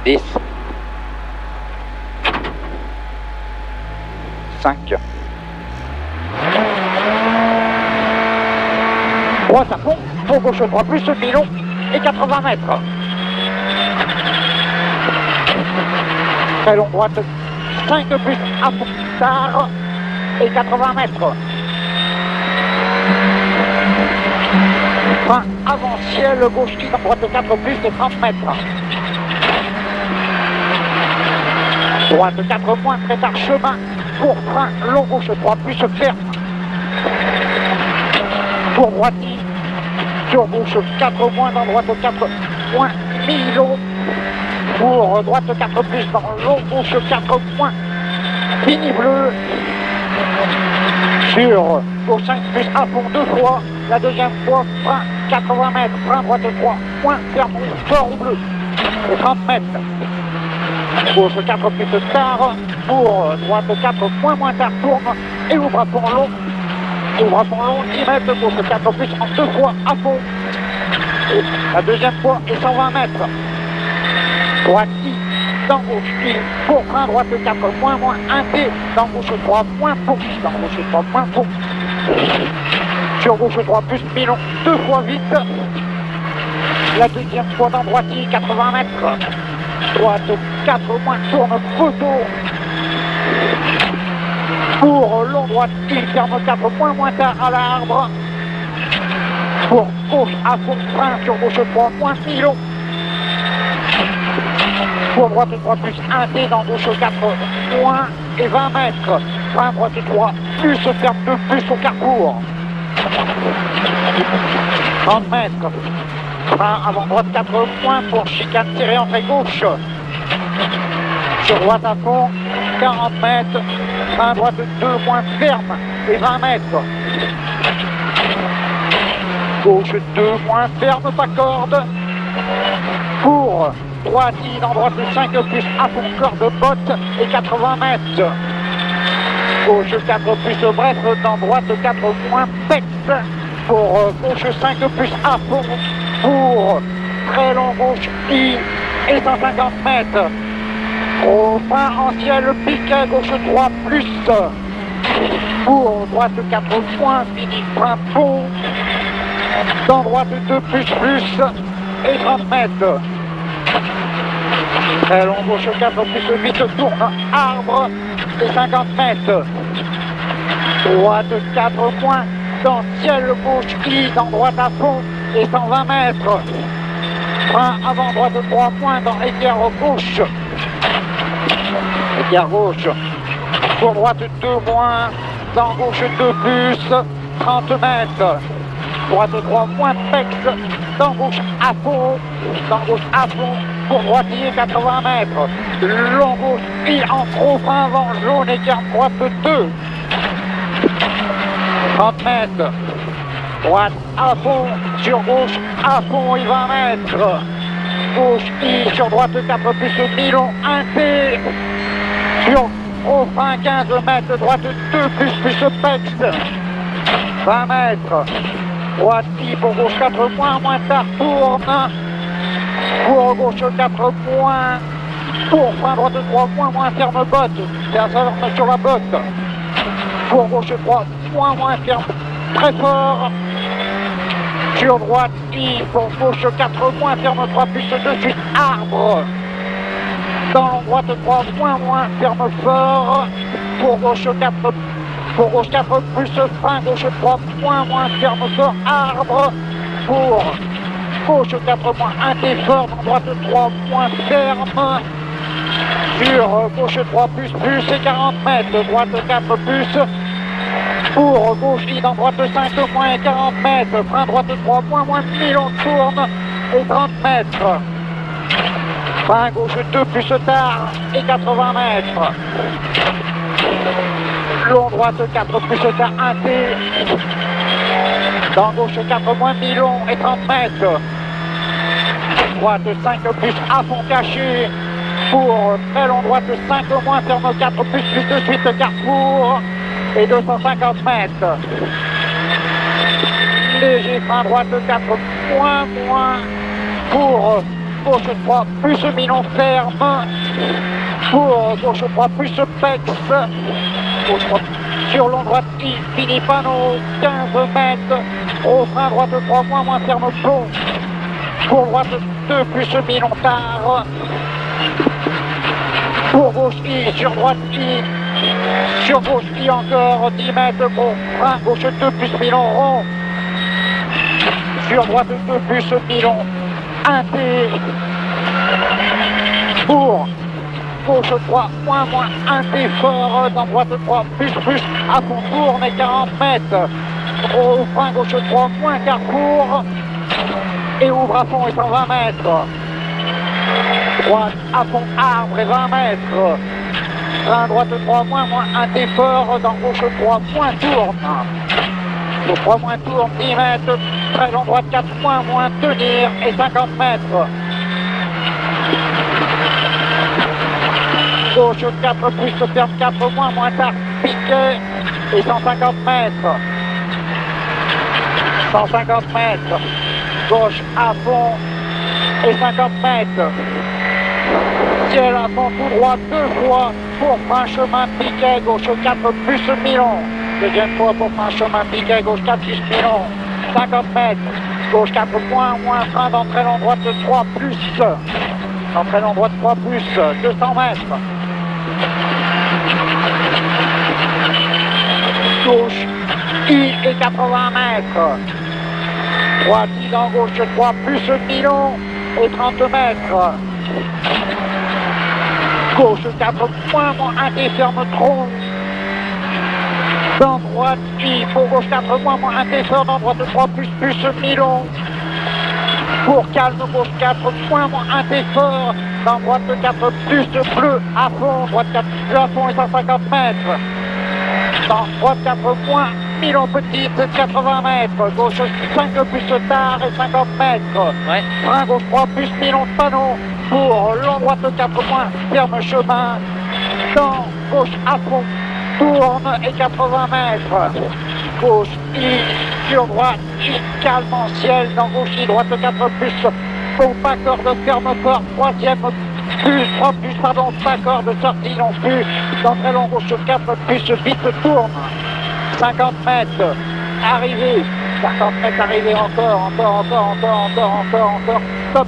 10, 5, droite à fond, pour gauche droit plus Milon et 80 mètres. Très long droite, 5 plus à fond tard et 80 mètres. Frein avant ciel, gauche ligne, droite 4 plus et 30 mètres. Droite 4 moins, très tard chemin pour frein long gauche 3 plus ferme. Pour droite, sur gauche 4 moins, dans droite 4 moins, Milon. Pour droite 4 plus, dans long gauche 4 moins, fini bleu. Sur gauche 5 plus à fond 2 fois, la deuxième fois, frein 80 mètres, frein droite 3 moins, ferme fort ou bleu, et 30 mètres. Gauche 4 plus tard, pour droite 4 moins tard, tourne et ouvre à fond long. Ouvre à fond long, 10 mètres, gauche 4 plus en 2 fois à fond. Et la deuxième fois et 120 mètres. Droite I, dans gauche I, pour frein, droite 4 moins 1 T, dans gauche 3 moins pour, dans gauche 3 moins pour. Sur gauche 3 plus Milon, 2 fois vite. La deuxième fois dans droite I, 80 mètres. Droite 4 moins, tourne photo. Pour long droite, il ferme 4 moins tard à l'arbre. Pour gauche à fond, frein sur gauche 3 moins Milon. Pour droite 3 plus 1 T dans gauche 4 moins et 20 mètres. Frein droite 3 plus ferme 2 plus au carrefour. 30 mètres. Frein avant droite 4 moins pour chicane tirée entrée gauche. Sur droite à fond, 40 mètres. Frein droite 2 moins ferme et 20 mètres. Gauche 2 moins ferme, pas corde. Pour droite I dans droite 5 plus à fond corde botte et 80 mètres. Gauche 4 plus bref dans droite 4 moins pex. Pour gauche 5 plus à fond. Pour très long gauche I et 150 mètres. Au frein en ciel pique gauche 3 plus. Pour droite 4 points, fini frein pont. Dans droite 2 plus et 30 mètres. Très long gauche 4 plus vite tourne arbre et 50 mètres. Droite 4 points dans ciel gauche I dans droite à fond et 120 mètres. Frein avant droite 3 points dans écart gauche. Écart gauche. Pour droite 2 moins, dans gauche 2 plus, 30 mètres. Droite 3 moins pex, dans gauche à fond, pour droite I 80 mètres. Long gauche I en trop, frein avant jaune, écart droite 2. 30 mètres. Droite à fond, sur gauche à fond et 20 mètres. Gauche I sur droite 4 plus Milon 1 T. Sur au frein 15 mètres, droite 2 plus pex. 20 mètres. Droite I pour gauche 4 moins tard tourne. Pour gauche 4 moins. Pour frein droite 3 moins ferme botte. Personne sur la botte. Pour gauche 3 moins ferme très fort. Sur droite I pour gauche 4 moins ferme 3 plus de suite arbre. Dans droite 3 moins ferme fort. Pour gauche 4 plus frein gauche 3 moins ferme fort arbre. Pour gauche 4 moins 1 T fort dans droite 3 moins ferme. Sur gauche 3 plus et 40 mètres. Droite 4 plus. Pour gauche I dans droite 5 moins et 40 mètres. Frein droite 3 moins Milon tourne et 30 mètres. Frein gauche 2 plus tard et 80 mètres. Long droite 4 plus tard 1 T. Dans gauche 4 moins Milon et 30 mètres. Droite 5 plus à fond caché. Pour très long droite 5 moins ferme 4 plus de suite carrefour. Et 250 mètres. Léger frein droite 4 moins pour gauche 3, plus Milan ferme, pour gauche 3, plus Pex, gauche 3, sur long droite, Filipano, 15 mètres, au frein droite 3, moins ferme pont, pour droite 2, plus Milan tard, pour gauche I, sur droite I, sur gauche I encore, 10 mètres, pour frein gauche 2, plus Milan rond, sur droite 2, plus Milan, 1T, pour gauche 3, moins 1T fort, dans droite 3, plus, à fond tourne et 40 mètres, au frein gauche 3, moins Carrefour, et ouvre à fond et 120 mètres, droite à fond arbre et 20 mètres, frein droite 3, moins 1T fort, dans gauche 3, moins tourne, gauche 3, moins tourne, 10 mètres, très long droite 4, moins tenir et 50 mètres. Gauche 4, plus ferme 4, moins tard, piquet et 150 mètres. 150 mètres. Gauche à fond et 50 mètres. Ciel à fond tout droit 2 fois pour frein chemin piquet, gauche 4, plus Milan. Deuxième fois pour frein chemin piquet, gauche 4, plus Milan. 50 mètres. Gauche 4, moins frein d'entrée en droite 3, plus. Entrée en droite 3, plus 200 mètres. Gauche I et 80 mètres. Droite I dans gauche 3, plus Milan et 30 mètres. Gauche 4, moins 1T ferme tronc. Dans droite I, pour gauche 4, moins 1T ferme, dans droite 3, plus Milan. Pour calme, gauche 4, moins 1T fort, dans droite 4, plus bleu à fond, droite 4, bleu à fond et 150 mètres. Dans droite 4, moins Milan petite, 80 mètres, gauche 5, plus tard et 50 mètres. Ouais. Frein gauche 3, plus Milan panneau, pour long droite 4, moins ferme chemin, dans gauche à fond, tourne et 80 mètres. Gauche I, sur droite I, calme en ciel, dans gauche I, droite 4, plus, bon, pas corde ferme fort, troisième, plus, 3 plus, pardon, pas corde sortie non plus, d'entrée long gauche 4, plus, vite tourne, 50 mètres, arrivé, 50 mètres, arrivé encore, stop.